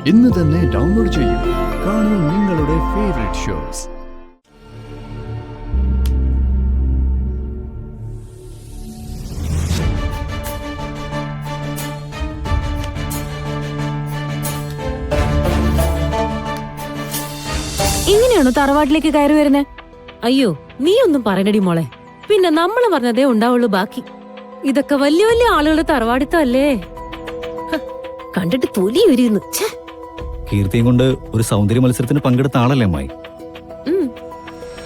ഇന്ന് തന്നെ ഡൗൺലോഡ് ചെയ്യൂ. കാണൂ നിങ്ങളുടെ ഫേവറേറ്റ് ഷോസ്. ഇങ്ങനെയാണോ തറവാട്ടിലേക്ക് കയറി വരുന്നേ? അയ്യോ, നീ ഒന്നും പറയണടി മോളെ. പിന്നെ നമ്മള് പറഞ്ഞതേ ഉണ്ടാവുള്ളൂ ബാക്കി. ഇതൊക്കെ വലിയ വലിയ ആളുകളുടെ തറവാടിത്തല്ലേ. കണ്ടിട്ട് തൊലി ഉരിയുന്നു. കീർത്തിയും കൊണ്ട് ഒരു സൗന്ദര്യ മത്സരത്തിന് പങ്കെടുത്ത ആളല്ലേ അമ്മായി?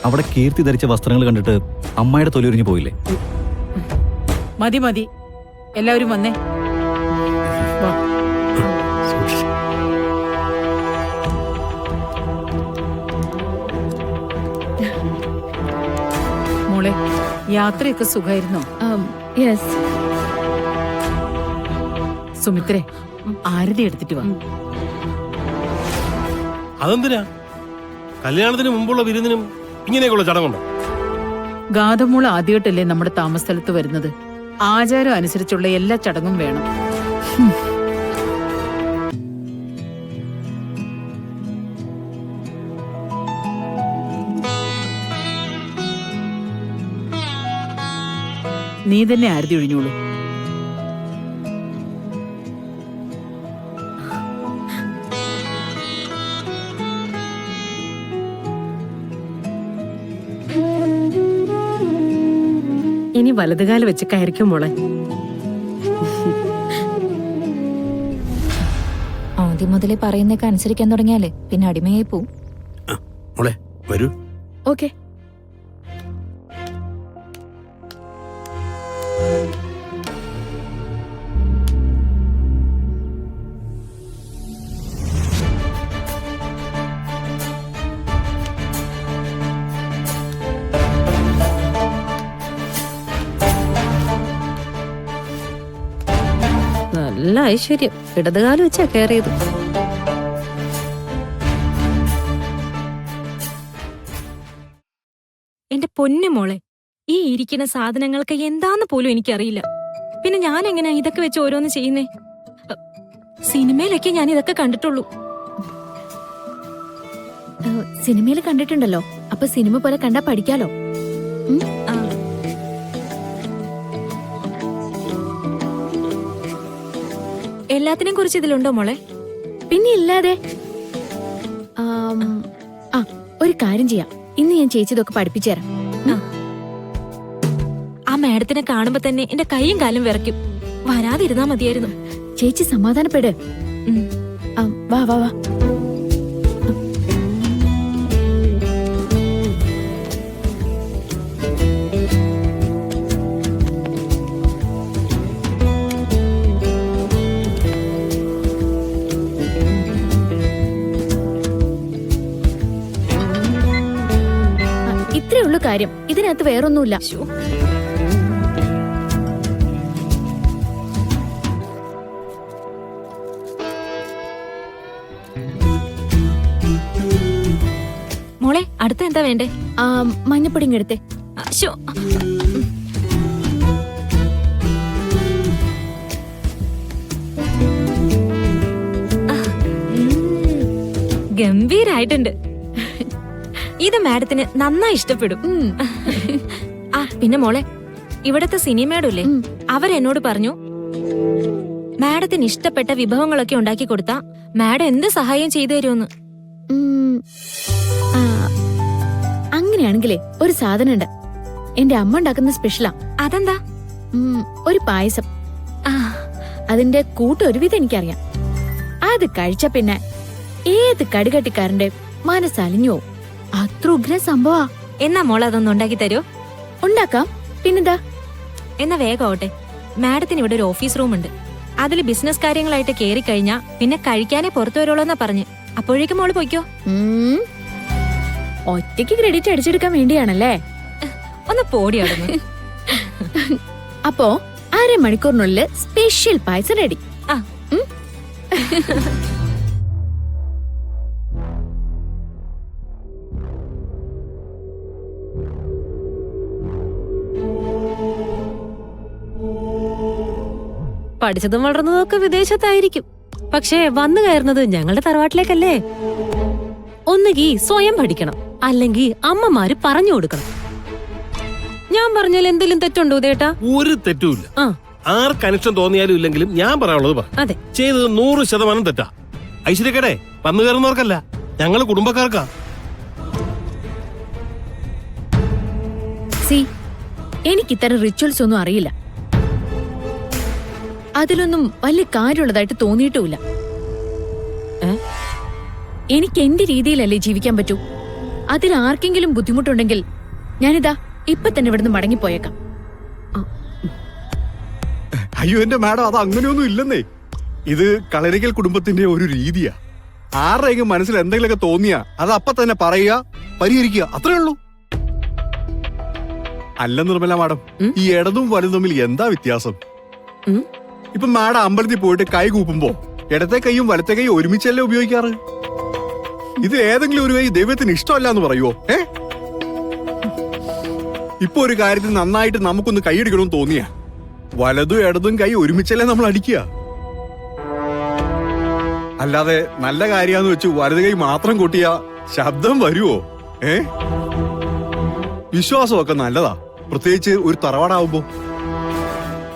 അവിടെ കീർത്തി ധരിച്ച വസ്ത്രങ്ങൾ കണ്ടിട്ട് അമ്മായിയുടെ തൊലി ഉരിഞ്ഞു പോയില്ലേ? മതി മതി, എല്ലാവരും വന്നേ. മോളെ, യാത്രയൊക്കെ സുഖമായിരുന്നോ? സുമിത്രേ, ആരതി എടുത്തിട്ട് വാ. അതെന്തിനാ? കല്യാണത്തിന് മുമ്പുള്ള വിരുന്നിനും ഇങ്ങനെയൊക്കെയുള്ള ചടങ്ങുണ്ടോ? ഗാഥമോള് ആദ്യമായിട്ടല്ലേ നമ്മുടെ താമസ സ്ഥലത്ത് വരുന്നത്. ആചാരം അനുസരിച്ചുള്ള എല്ലാ ചടങ്ങും വേണം. നീ തന്നെ ആരതി ഒഴിഞ്ഞോളൂ. ഇനി വലതുകാല് വെച്ച് കയറിക്കും മോളെ. ആദ്യം മുതലേ പറയുന്നൊക്കെ അനുസരിക്കാൻ തുടങ്ങിയാലേ പിന്നെ അടിമയായി പോവും. മോളെ വരൂ. ഓക്കെ. നല്ല ഐശ്വര്യം. ഇടതുകാല് വെച്ചാ കയറിയത്. എന്റെ പൊന്നു മോളെ, ഈ ഇരിക്കുന്ന സാധനങ്ങൾക്ക് എന്താന്ന് പോലും എനിക്കറിയില്ല. പിന്നെ ഞാൻ എങ്ങനെയാ ഇതൊക്കെ വെച്ച് ഓരോന്ന് ചെയ്യുന്നേ? സിനിമയിലൊക്കെ ഞാൻ ഇതൊക്കെ കണ്ടിട്ടുള്ളൂ. സിനിമയിൽ കണ്ടിട്ടുണ്ടല്ലോ, അപ്പൊ സിനിമ പോലെ കണ്ടാ പഠിക്കാലോ. എല്ലാത്തിനെയും കുറിച്ച് ഇതിലുണ്ടോ മോളെ? പിന്നെ ഇല്ലാതെ. ഒരു കാര്യം ചെയ്യാം, ഇന്ന് ഞാൻ ചേച്ചി ഇതൊക്കെ പഠിപ്പിച്ചു തരാം. ആ മാഡത്തിനെ കാണുമ്പോ തന്നെ എന്റെ കൈയും കാലും വിറയ്ക്കും. വരാതിരുന്നാ മതിയായിരുന്നു. ചേച്ചി സമാധാനപ്പെട്. വാ വാ വാ. ഇത്രേ ഉള്ളു കാര്യം, ഇതിനകത്ത് വേറൊന്നുമില്ല. മോളെ, അടുത്ത എന്താ വേണ്ടേ? മഞ്ഞപ്പൊടി എടുത്തേ. ഗംഭീരായിട്ടുണ്ട്. ഇത് മാഡത്തിന് നന്നായി ഇഷ്ടപ്പെടും. ആ പിന്നെ മോളെ, ഇവിടത്തെ സിനിമേടല്ലേ, അവരെന്നോട് പറഞ്ഞു മാഡത്തിന് ഇഷ്ടപ്പെട്ട വിഭവങ്ങളൊക്കെ ഉണ്ടാക്കി കൊടുത്താ മാഡം എന്ത് സഹായം ചെയ്തു തരുമെന്ന്. അങ്ങനെയാണെങ്കിലേ ഒരു സാധനം ഉണ്ട്, എന്റെ അമ്മ ഉണ്ടാക്കുന്ന സ്പെഷ്യലാ. അതെന്താ? ഒരു പായസം. അതിന്റെ കൂട്ട് ഒരുവിധം എനിക്കറിയാം. അത് കഴിച്ച പിന്നെ ഏത് കടികട്ടിക്കാരന്റെ മനസ്സലിഞ്ഞു പോവും. അത്ര ഉഗ്ര സംഭവാ. എന്നാ മോളെ അതൊന്നും ഉണ്ടാക്കി തരുമോ? ഉണ്ടാക്കാം, പിന്നെന്താ. എന്നാ വേഗം ആവട്ടെ. മാഡത്തിന് ഇവിടെ ഒരു ഓഫീസ് റൂം ഉണ്ട്. അതിൽ ബിസിനസ് കാര്യങ്ങളായിട്ട് കേറി കഴിഞ്ഞാ പിന്നെ കഴിക്കാനേ പുറത്തു വരുള്ളൂ എന്നാ പറഞ്ഞ്. അപ്പോഴേക്കും മോള് പോയിക്കോ. ഒറ്റയ്ക്ക് ക്രെഡിറ്റ് അടിച്ചെടുക്കാൻ വേണ്ടിയാണല്ലേ? ഒന്ന് പോടിയാടുന്നു. അപ്പോ അരമണിക്കൂറിനുള്ളിൽ സ്പെഷ്യൽ പായസം റെഡി. പഠിച്ചതും വളർന്നതും ഒക്കെ വിദേശത്തായിരിക്കും. പക്ഷേ വന്നു കയറുന്നത് ഞങ്ങളുടെ തറവാട്ടിലേക്കല്ലേ. ഒന്നുകി സ്വയം പഠിക്കണം, അല്ലെങ്കിൽ അമ്മമാര് പറഞ്ഞു കൊടുക്കണം. ഞാൻ പറഞ്ഞാൽ എന്തെങ്കിലും തെറ്റുണ്ടോ ദേട്ടാ? ഒരു തെറ്റുമില്ല. ആ ആർക്ക് അനിഷ്ടം തോന്നിയാലും ഇല്ലെങ്കിലും ഞാൻ പറയാനുള്ളത് പറ. അതെ. ചെയ്തത് 100% തെറ്റാ. ഐശ്വര്യക്കടെ വന്നു കയറുന്നവർക്കല്ല, ഞങ്ങള് കുടുംബക്കാർക്കാ. സി, എനിക്ക് ഇത്തരം റിച്വൽസ് ഒന്നും അറിയില്ല. അതിലൊന്നും വലിയ കാര്യമുള്ളതായിട്ട് തോന്നിയിട്ടുമില്ല. എനിക്ക് എന്റെ രീതിയിലല്ലേ ജീവിക്കാൻ പറ്റൂ. അതിൽ ആർക്കെങ്കിലും ബുദ്ധിമുട്ടുണ്ടെങ്കിൽ ഞാനിതാ ഇപ്പൊ തന്നെ ഇവിടുന്ന് മടങ്ങിപ്പോയേക്കാം. അയ്യോ എന്റെ മാഡം, അത് അങ്ങനെയൊന്നും ഇല്ലെന്നേ. ഇത് കളരിക്കൽ കുടുംബത്തിന്റെ ഒരു രീതിയാ. ആരുടെയെങ്കിലും മനസ്സിൽ എന്തെങ്കിലുമൊക്കെ തോന്നിയാ അത് അപ്പൊ തന്നെ പറയുക, പരിഹരിക്കുക, അത്രേ ഉള്ളൂ. അല്ല നിർമ്മല മാഡം, ഈ ഇടതും വലുതും തമ്മിൽ എന്താ വ്യത്യാസം? ഇപ്പൊ മാഡം അമ്പലത്തിൽ പോയിട്ട് കൈ കൂപ്പുമ്പോ ഇടത്തെ കൈയും വലത്തെ കൈയും ഒരുമിച്ചല്ലേ ഉപയോഗിക്കാറ്? ഇത് ഏതെങ്കിലും ഒരു കൈ ദൈവത്തിന് ഇഷ്ടമല്ല എന്ന് പറയുവോ? ഇപ്പൊ ഒരു കാര്യത്തിൽ നന്നായിട്ട് നമുക്കൊന്ന് കൈയടിക്കണമെന്ന് തോന്നിയാ വലതും ഇടതും കൈ ഒരുമിച്ചല്ലേ നമ്മൾ അടിക്കുക. അല്ലാതെ നല്ല കാര്യാന്ന് വെച്ച് വലത് കൈ മാത്രം കൊട്ടിയാ ശബ്ദം വരുവോ? വിശ്വാസമൊക്കെ നല്ലതാ, പ്രത്യേകിച്ച് ഒരു തറവാടാവുമ്പോ.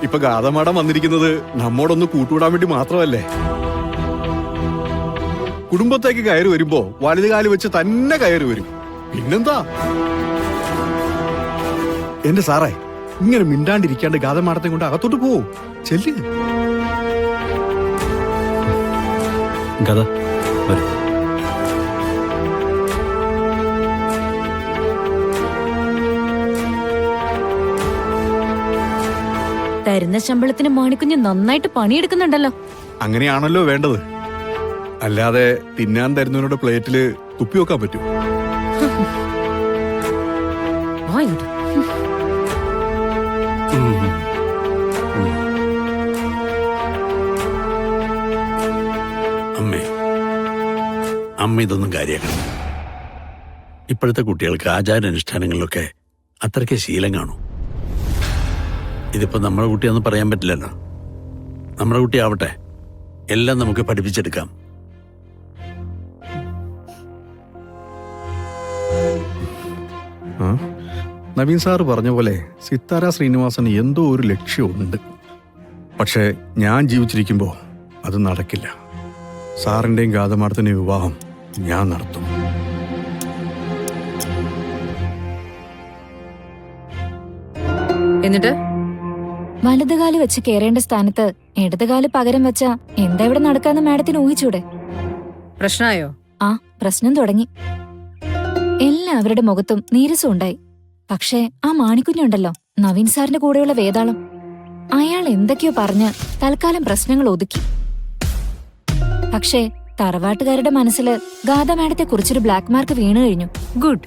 ഇപ്പൊ ഗാഥമാടം വന്നിരിക്കുന്നത് നമ്മോടൊന്ന് കൂട്ടുകൂടാൻ വേണ്ടി മാത്രമല്ലേ. കുടുംബത്തേക്ക് കയറി വരുമ്പോ വലത് കാല് വെച്ച് തന്നെ കയറി വരും. പിന്നെന്താ എന്റെ സാറേ, ഇങ്ങനെ മിണ്ടാണ്ടിരിക്കാണ്ട് ഗാഥമാടത്തെ കൊണ്ട് അകത്തോട്ട് പോവും. ചെല്ല്. ഗാഥ വരൂ. തരുന്ന ശമ്പളത്തിന് മാണിക്കുഞ്ഞ് നന്നായിട്ട് പണിയെടുക്കുന്നുണ്ടല്ലോ. അങ്ങനെയാണല്ലോ വേണ്ടത്. അല്ലാതെ തിന്നാൻ തരുന്നവരുടെ പ്ലേറ്റില് തുപ്പി വെക്കാൻ പറ്റൂ? അമ്മ ഇതൊന്നും കാര്യമാക്കണം. ഇപ്പോഴത്തെ കുട്ടികൾക്ക് ആചാരാനുഷ്ഠാനങ്ങളിലൊക്കെ അത്രയ്ക്ക് ശീലം കാണൂ. ഇതിപ്പോ നമ്മുടെ കുട്ടിയൊന്നും പറയാൻ പറ്റില്ലല്ലോ. നമ്മുടെ കുട്ടി ആവട്ടെ, എല്ലാം നമുക്ക് പഠിപ്പിച്ചെടുക്കാം. നവീൻ സാറ് പറഞ്ഞ പോലെ സിത്താര ശ്രീനിവാസന് എന്തോ ഒരു ലക്ഷ്യമുണ്ട്. പക്ഷെ ഞാൻ ജീവിച്ചിരിക്കുമ്പോ അത് നടക്കില്ല. സാറിന്റെയും ഗാഥമാടത്തിന്റെയും വിവാഹം ഞാൻ നടത്തും. എന്നിട്ട് വലതുകാല് വെച്ച് കയറേണ്ട സ്ഥാനത്ത് ഇടതുകാല് പകരം വെച്ച എന്താ ഇവിടെ നടക്കാന്ന് മാഡത്തിന് ഊഹിച്ചൂടെ? പ്രശ്നമായോ? ആ, പ്രശ്നം തുടങ്ങി. എല്ലാവരുടെ മുഖത്തും നീരസം ഉണ്ടായി. പക്ഷേ ആ മാണിക്കുഞ്ഞുണ്ടല്ലോ, നവീൻ സാറിന്റെ കൂടെയുള്ള വേതാളം, അയാൾ എന്തൊക്കെയോ പറഞ്ഞ് തൽക്കാലം പ്രശ്നങ്ങൾ ഒതുക്കി. പക്ഷേ തറവാട്ടുകാരുടെ മനസ്സില് ഗാഥ മാഡത്തെ കുറിച്ചൊരു ബ്ലാക്ക് മാർക്ക് വീണു കഴിഞ്ഞു. ഗുഡ്.